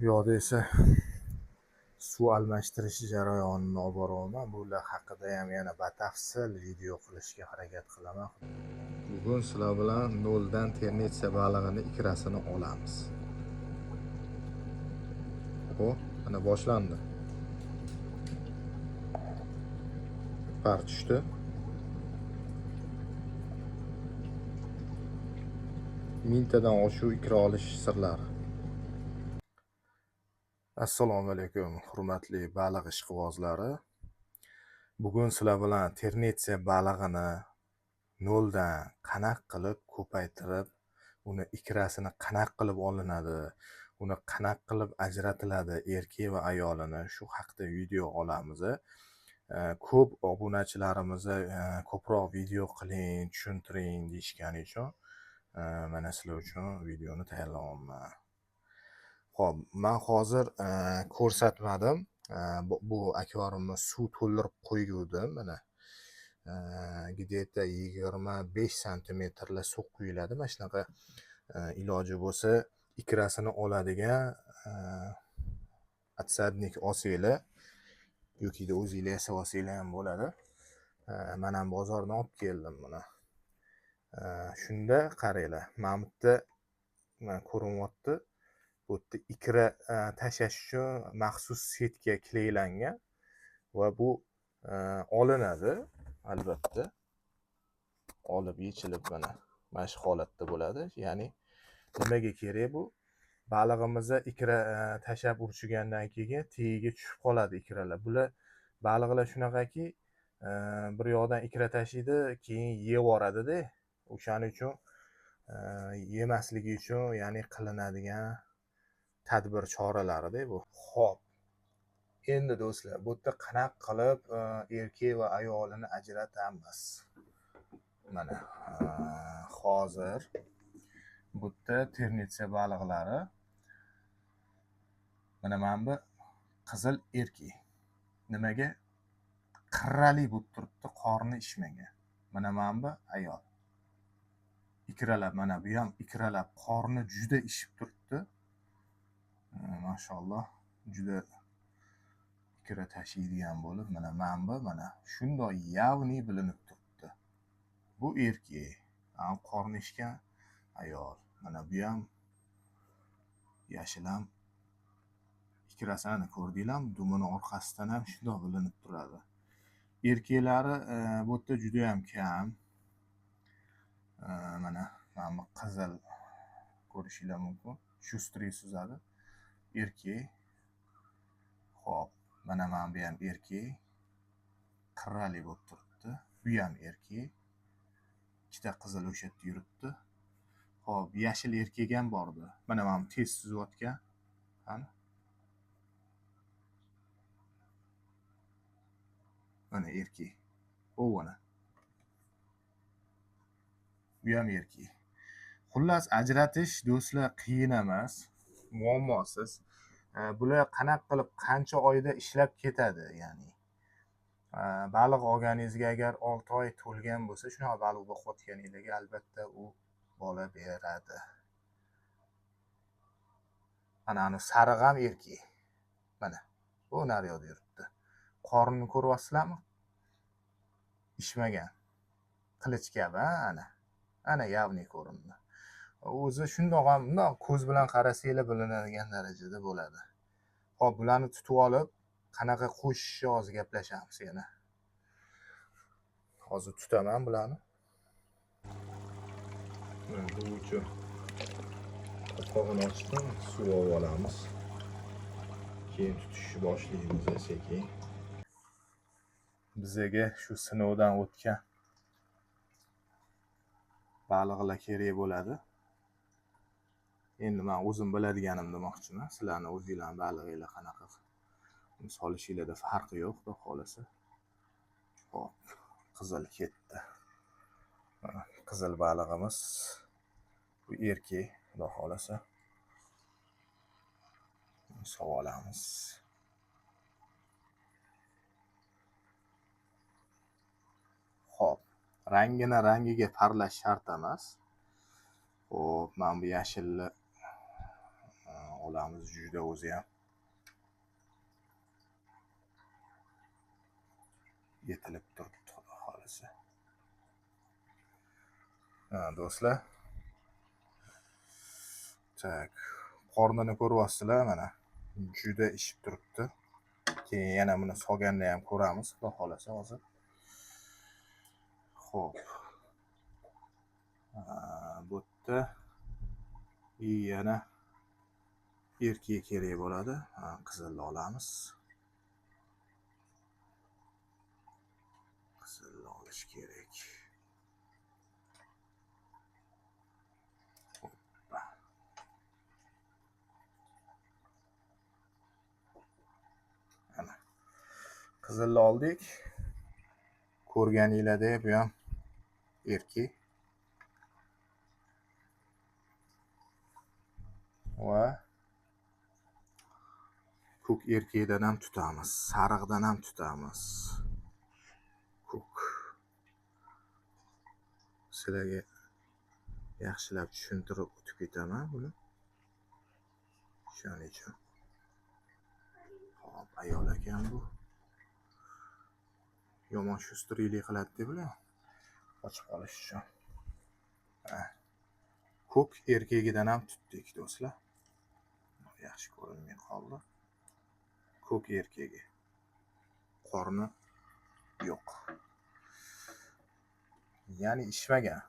Bu yoqda esa suv almashtirish jarayonini olib boryapman. Bular haqida ham yana batafsil video qilishga harakat qilaman. Bugun sizlar bilan noldan ternetsiya balig'ini ikrasini olamiz. Xo'p, mana boshlandi. Par tushdi. Mintadan oshuv ikra olish sirlari. Assalomu alaykum, hurmatli baliq ishqibozlari. Bugun sizlar bilan ternetsiya balig'ini noldan qanaqa qilib ko'paytirib, uni ikrasini qanaqa qilib olinadi, uni qanaqa qilib ajratiladi erkak va ayolini shu haqida video olamiz. Ko'p obunachilarimiz ko'proq video qiling, tushuntiring deyishgani uchun mana sizlar uchun videoni tayyorlayapman. Xo'p, men hozir ko'rsatmadim. Bu akvariumni suv to'ldirib qo'ygandim. Mana где-то 25 santimetrli suv quyiladi. Mana shunaqa iloji bo'lsa ikrasini oladigan отсадник olsanglar yoki o'zinglar yasab olsanglar ham bo'ladi. Men ham bozordan olib keldim buni. Shunda qaranglar, mana bu yerda ko'rinyapti. Bu yerda ikra tashlash uchun maxsus setka kleylangan va bu olinadi. Albatta olib yechilib mana shu holatda bo'ladi. Ya'ni nimaga kerak bu? Balig'imizga ikra tashlab urishgandan keyin tagiga tushib qoladi ikralar. Bular baliqlar shunaqaki, bir yoqdan ikra tashlaydi, keyin yeb yuboradi-da. O'shaning uchun yemasligi uchun, ya'ni qilinadigan tadbir choralari-da bu. Xo'p. Endi do'stlar, bu yerda qanaqa qilib erkak va ayolini ajratamiz? Mana hozir bu yerda ternetsiya baliqlari. Mana bu qizil erkak. Nimaga? Qirrali bo'lib turibdi, qorni ishmagan. Mana bu ayol. Ikralab, mana bu ham ikralab, qorni juda ishib turibdi. Mashalloh, juda ikra tashiydigan bo'lib, mana shunday yavni bilinib turibdi. Bu erkak, qorni ishgan ayol. Mana bu ham yashil ham ikrasini ko'rdinglarmi? Dumini orqasidan ham shunday bilinib turadi. Erkaklari bu yerda juda ham kam. Mana bu qizil ko'rishinglar mumkin. Shustri suzadi. Erkak. Xo'p, mana bu ham erkak. Qirrali bo'lib turibdi. Bu ham erkak. Ikkita qizil o'sha yerda yuribdi. Xo'p, yashil erkak ham bordi. Mana bu tez suzayotgan. Qani? Mana erkak. O'g'ana. Bu ham erkak. Xullas, ajratish do'stlar qiyin emas, muammosiz. Bular qanaqa qilib qancha oyda ishlab ketadi, ya'ni. Baliq olganingizga agar 6 oy to'lgan bo'lsa, shunaqa baliq boqayotganingizga albatta u bola beradi. Ana sariq ham erkak. Mana bu naryoqda yuribdi. Qornini ko'ryapsizlarmi? Ishmagan. Qilich kabi, ana yavni ko'rindi. O'zi shundoq ham bundoq ko'z bilan qarasanglar bilinadigan darajada bo'ladi. Xo'p, bularni tutib olib, qanaqa qo'shishi hozir gaplashamiz yana. Hozir tutaman bularni. Bu uchun qopqog'ini ochdim, suv olib olamiz. Keyin tutishni boshlaymiz sekin. Bizga shu sinovdan o'tgan baliqlar kerak bo'ladi. Endi men o'zim biladiganimni demoqchiman. Sizlarni o'zingizlar balig'inglar qanaqa solishinglarda farqi yo'q, xudo xolasa. Hop, qizil ketdi. Qizil balig'imiz bu erkak, xudo xolasa. Savolamiz. Hop, rangiga farqlash shart emas. Xo'p, men bu yashilni qilamiz. Juda o'zi ham yetilib turibdi, xudo xolasa. Do'stlar, tak, qornini ko'ryapsizlar, mana juda ishib turibdi. Keyin yana buni solganda ham ko'ramiz, xudo xolasa hozir. Xo'p. Bu yerda yana erkak kerak bo'ladi. Qizilni olamiz. Qizilni olish kerak. Ana. Qizilni oldik. Ko'rganinglarda bu ham erkak. Va ko'k erkakdan ham tutamiz, sariqdan ham tutamiz. Ko'k. Sizlarga yaxshilab tushuntirib o'tib ketaman buni. Shuning uchun. Hop, ayol ekan bu. Yomon shustriylik qiladi deb bilan qochib qolish uchun. Ko'k erkagidan ham tutdik, do'stlar. Yaxshi ko'rinmay qoldi. Ko'k erkagi. Qorni yo'q. Ya'ni ishmagan.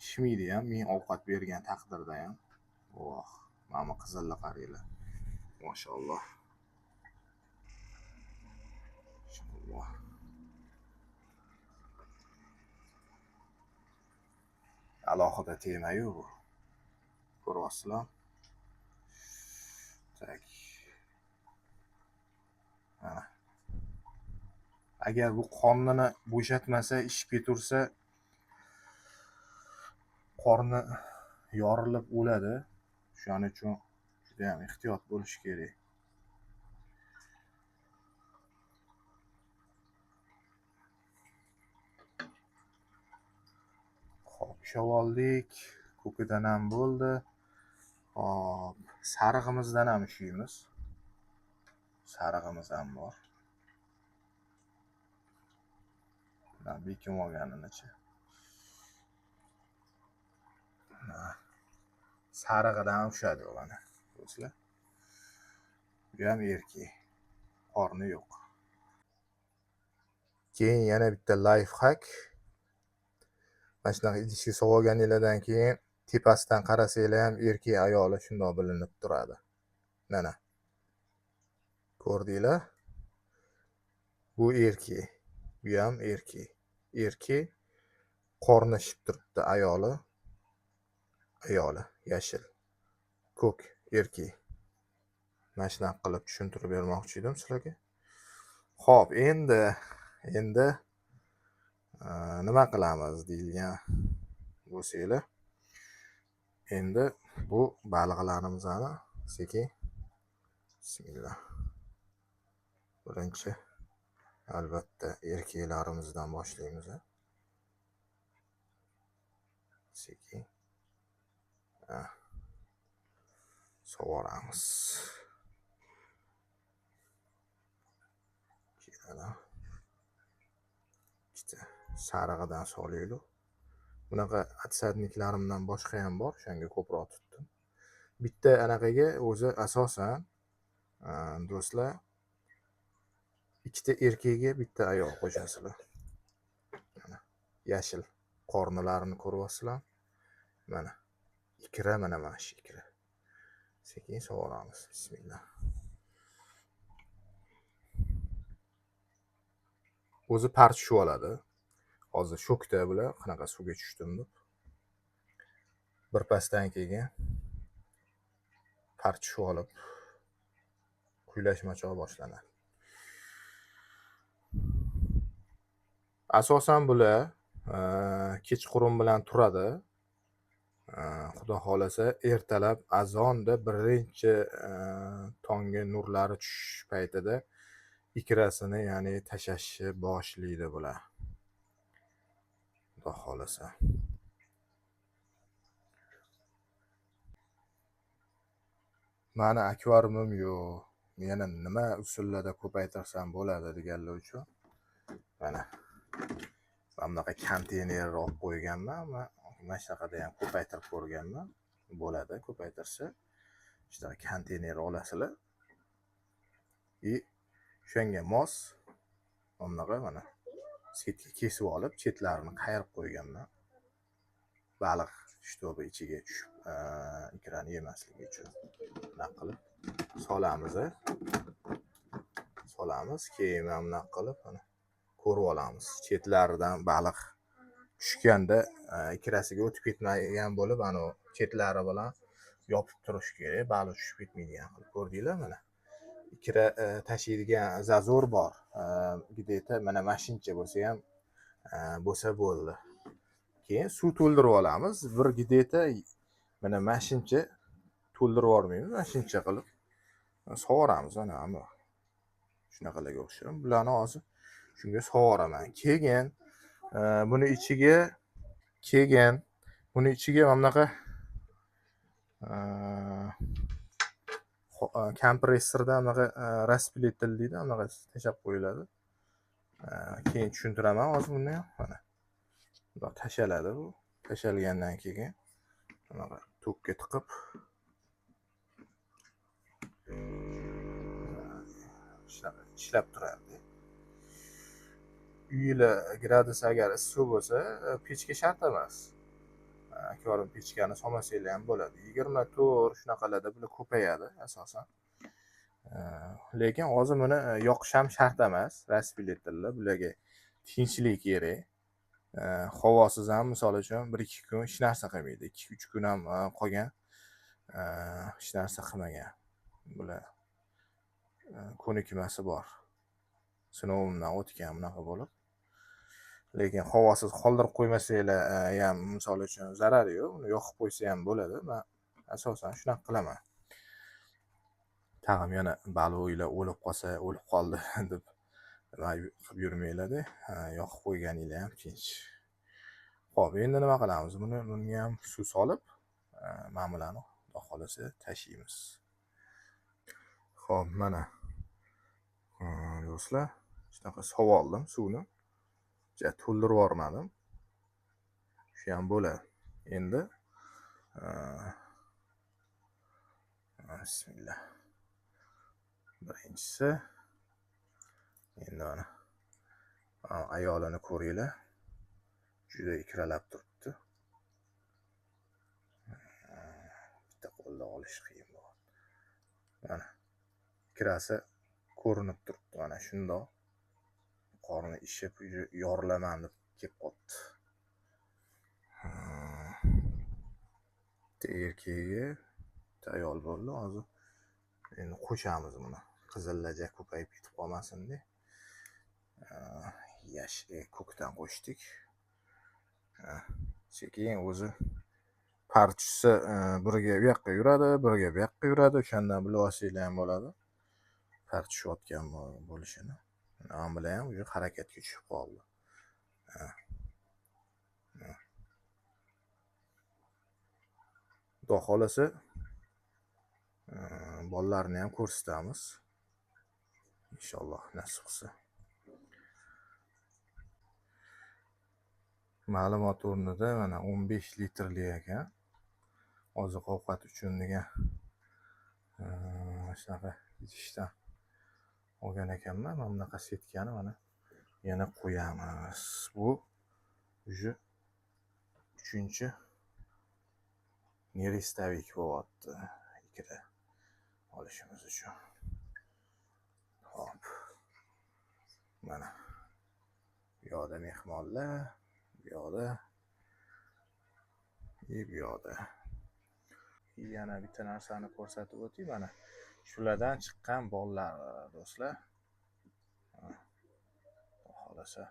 Ishmaydi ham, men ovqat bergan taqdirda ham. Voh, mana qizilni qaranglar. Mashalloh. Mashalloh. Alohida tema-yu bu. Ko'ryapsizlar? Tak. Agar bu qornini bo'shatmasa, ishib ketursa, qorni yorilib o'ladi. Shuning uchun juda ham ehtiyot bo'lish kerak. Xo'p, oldik. Ko'kidan ham bo'ldi. Hop, sarig'imizdan ham ishlaymiz. Sarig'imiz ham bor. Bekim olganinicha. Sarig'idan ushadi mana, do'stlar. Bu ham erkak. Qorni yo'q. Keyin yana bitta life hack. Mana shunaqa idishga solganinglardan keyin tepasidan qarasanglar ham erkak ayoli shundoq bilinib turadi. Mana. Ko'rdinglar? Bu erkak. Bu ham erkak. Erkak qorni shib turibdi, ayoli yashil. Ko'k erkak. Mana shunaqa qilib tushuntirib bermoqchi edim sizlarga. Xo'p, endi nima qilamiz deyilgan bo'lsanglar, endi bu baliqlarimizni sekin bismillah. Birinchi albatta erkaklarimizdan boshlaymiz. Sekin sug'oramiz. Sarig'idan solaylik. Bunaqa atsadniklarimdan boshqa ham bor, shunga ko'proq tutdim. Bitta anaqaga o'zi asosan do'stlar ikkita erkakga bitta ayol qo'shasizlar. Mana yashil qornilarini ko'ryapsizlar? Mana ikra, mana shu ikra. Sekin sug'oramiz. Bismillah. O'zi parchishib oladi. Hozir shokda bular qanaqa suvga tushdim deb. Birpasdan keyin parchishib olib kuylashmachoq boshlanadi. Asosan bular kechqurun bilan turadi. Xudo xolasa ertalab azonda birinchi tongga nurlari tushish paytida ikrasini, ya'ni tashashni boshlaydi bular. Xudo xolasa. mani akvariumim yo'q, meni nima usullarda ko'paytirsam bo'ladi deganlar uchun mana bunaqa konteyner olib qo'yganman. Mana shunaqada ham ko'paytirib ko'rganman. Bo'ladi, ko'paytirsa shunaqa konteyner olasizlar. O'shanga mos bunaqa mana setga kesib olib, chetlarini qayirib qo'yganman. Baliq shtobi ichiga tushib, ikrani yemasligi uchun bunaqa qilib solamiz. Keyin mana bunaqa qilib mana ko'rib olamiz. Chetlaridan baliq tushganda ikrasiga o'tib ketmagan bo'lib, ana chetlari bilan yopib turish kerak, baliq tushib ketmaydigan qilib. Ko'rdinglar mana. Ikra tashiydigan zazor bor. Где-то mana mashincha bo'lsa ham bo'lsa bo'ldi. Keyin suv to'ldirib olamiz. Bir где-то mana mashincha to'ldirib olmaymiz, mashincha qilib sug'oramiz. Ana shunaqalarga o'xshaydi. Bularni hozir shunga sug'oraman. Keyin buni ichiga mana bunaqa kompressordan bunaqa raspletel deydi, bunaqa tashab qo'yiladi. Keyin tushuntiraman hozir buni ham. Mana bu tashaladi. Bu tashalgandan keyin bunaqa tokga tiqib ishlab turadi. Uylar gradus agar issiq bo'lsa, pechga shart emas. Akvarium pechkani solmasanglar ham bo'ladi. 24 shunaqalarda bular ko'payadi asosan. Lekin hozir buni yoqish ham shart emas. Raspletellar bularga tinchlik kerak. Havosiz ham misol uchun 1-2 kun hech narsa qilmaydi. 2-3 kun ham qolgan hech narsa qilmagan. Bular ko'nikmasi bor. Sinovimdan o'tgan bunaqa bo'lib. Lekin havosiz qoldirib qo'ymasanglar ham misol uchun zarari yo'q. Uni yoqib qo'ysa ham bo'ladi. Men asosan shunaqa qilaman. Tag'im yana baliq o'ylab o'lib qolsa, o'lib qoldi deb nima qilib yurmanglar-da. Yoqib qo'yganinglar ham tinch. Xo'p, endi nima qilamiz? Bunga ham suv solib, mana bularni xudo xolasa tashiymiz. Xo'p, mana do'stlar, shunaqa solib oldim suvni. To'ldirib yubormadim. Shu ham bo'ladi. Endi bismillah. Birinchisi endi mana ayolini ko'ringlar. Juda ikralab turibdi. Bitta qo'lda olish qiyin bo'ldi. Mana ikrasi ko'rinib turibdi. Mana shundoq. Qorni ishib yorilaman deb kelib qoldi. Erkagiga ayol bo'ldi hozir. Endi qo'shamiz buni. Qizillaja ko'payib ketib qolmasin deb. Ko'kdan qo'shdik. Sekin o'zi parchasi biriga bu yoqqa yuradi, biriga bu yoqqa yuradi. O'shandan bilib olsanglar ham bo'ladi. Parchishayotgan bo'lishini. Ham bilan ham harakatga tushib qoldi. Xudo xolasa bolalarni ham ko'rsatamiz. Inshaalloh nasib qilsa. Ma'lumot o'rnida mana 15 litrli ekan. Oziq-ovqat uchun degan shunaqa idishdan olgan ekanman. Mana bunaqa setkani mana yana qo'yamiz. Bu уже 3-chi nerestavik bo'lyapti. Ikra olishimiz uchun. Hop. Mana bu yoqda mehmonlar, bu yoqda yana bitta narsani ko'rsatib o'tay. Mana shulardan chiqqan bolalar do'stlar. Xolasa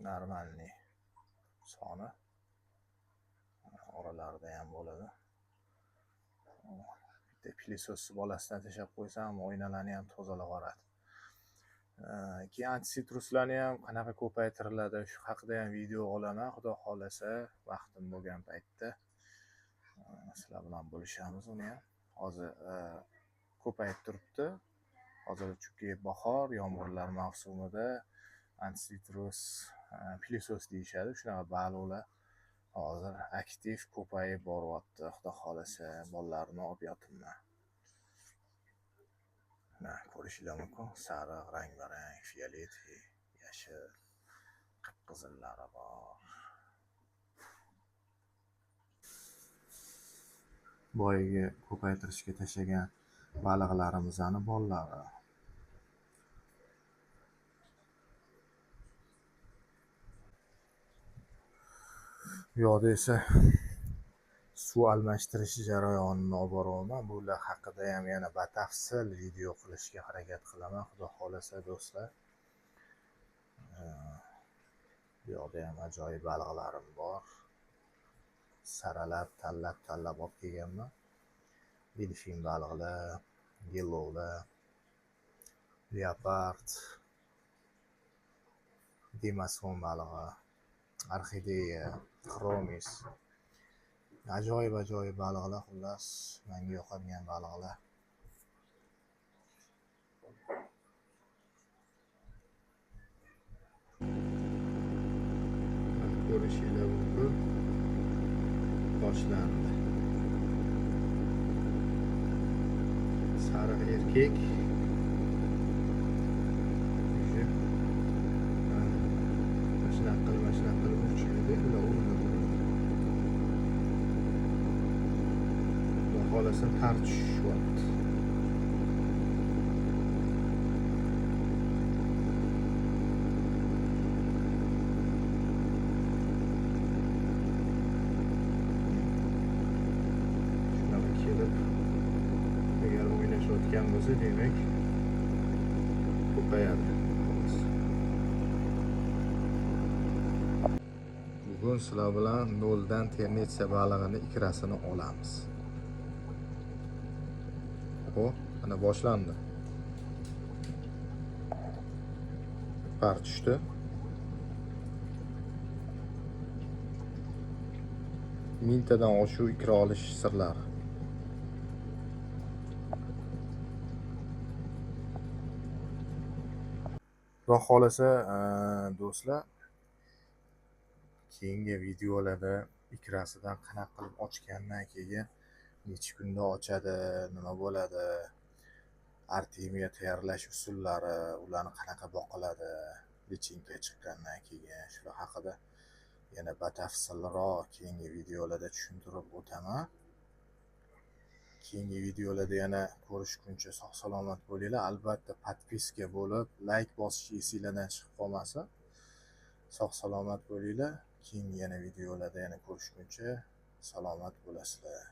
normalniy soni oralarida ham bo'ladi. Bitta pilisos bolasidan tashab qo'ysam, oynalarni ham tozalab yuboradi. Keyin antitsitruslarni ham qanaqa ko'paytiriladi, shu haqida ham video olaman, xudo xolasa, vaqtim bo'lgan paytda. sizlar bilan bo'lishamiz uni ham. Hozir ko'payib turibdi. Hozir chunki bahor, yomg'irlar mavsumida antsitrus, pilisos deyishadi. Shunaqa baliqlar hozir aktiv ko'payib boryapti. Xudo xolasa bolalarni olib yotibman. Ko'rishinglar mumkin. Sariq, rang-barang, fiolet, yashil, qip-qizillari bor. Boyagi ko'paytirishga tashlagan baliqlarimizni bolalari. Bu yoqda esa suv almashtirish jarayonini olib boryapman. Bular haqida ham yana batafsil video qilishga harakat qilaman, xudo xolasa do'stlar. Bu yoqda ham ajoyib baliqlarim bor. Saralab, tanlab olib kelganman. Delfin baliqlar, yellowlar, leopard, demason balig'i, orxideya, xromis. Ajoyib baliqlar, xullas, menga yoqadigan baliqlar. Ko'rishinglar mumkin. Boshlandi. Sariq erkak. Shunaqa qilib uchishadi. Xudo xolasa tartishyapti. Agar o'ynashayotgan bo'lsa, demak ko'payadi. Bugun sizlar bilan noldan ternetsiya balig'ini ikrasini olamiz. Xo'p, mana boshlandi. Par tushdi. Mintadan oshuv ikra olish sirlari. Xudo xolasa do'stlar, keyingi videolarda ikrasidan qanaqa qilib ochgandan keyin necha kunda ochadi, nima bo'ladi, artemiya tayyorlash usullari, ularni qanaqa boqiladi, lichinka chiqqandan keyin shular haqida yana batafsilroq keyingi videolarda tushuntirib o'taman. Keyingi videolarda yana ko'rishguncha sog' salomat bo'linglar. Albatta podpiska bo'lib, like bosish esingizdan chiqib qolmasin. Sog' salomat bo'linglar. Keyingi yana videolarda yana ko'rishguncha salomat bo'lasizlar.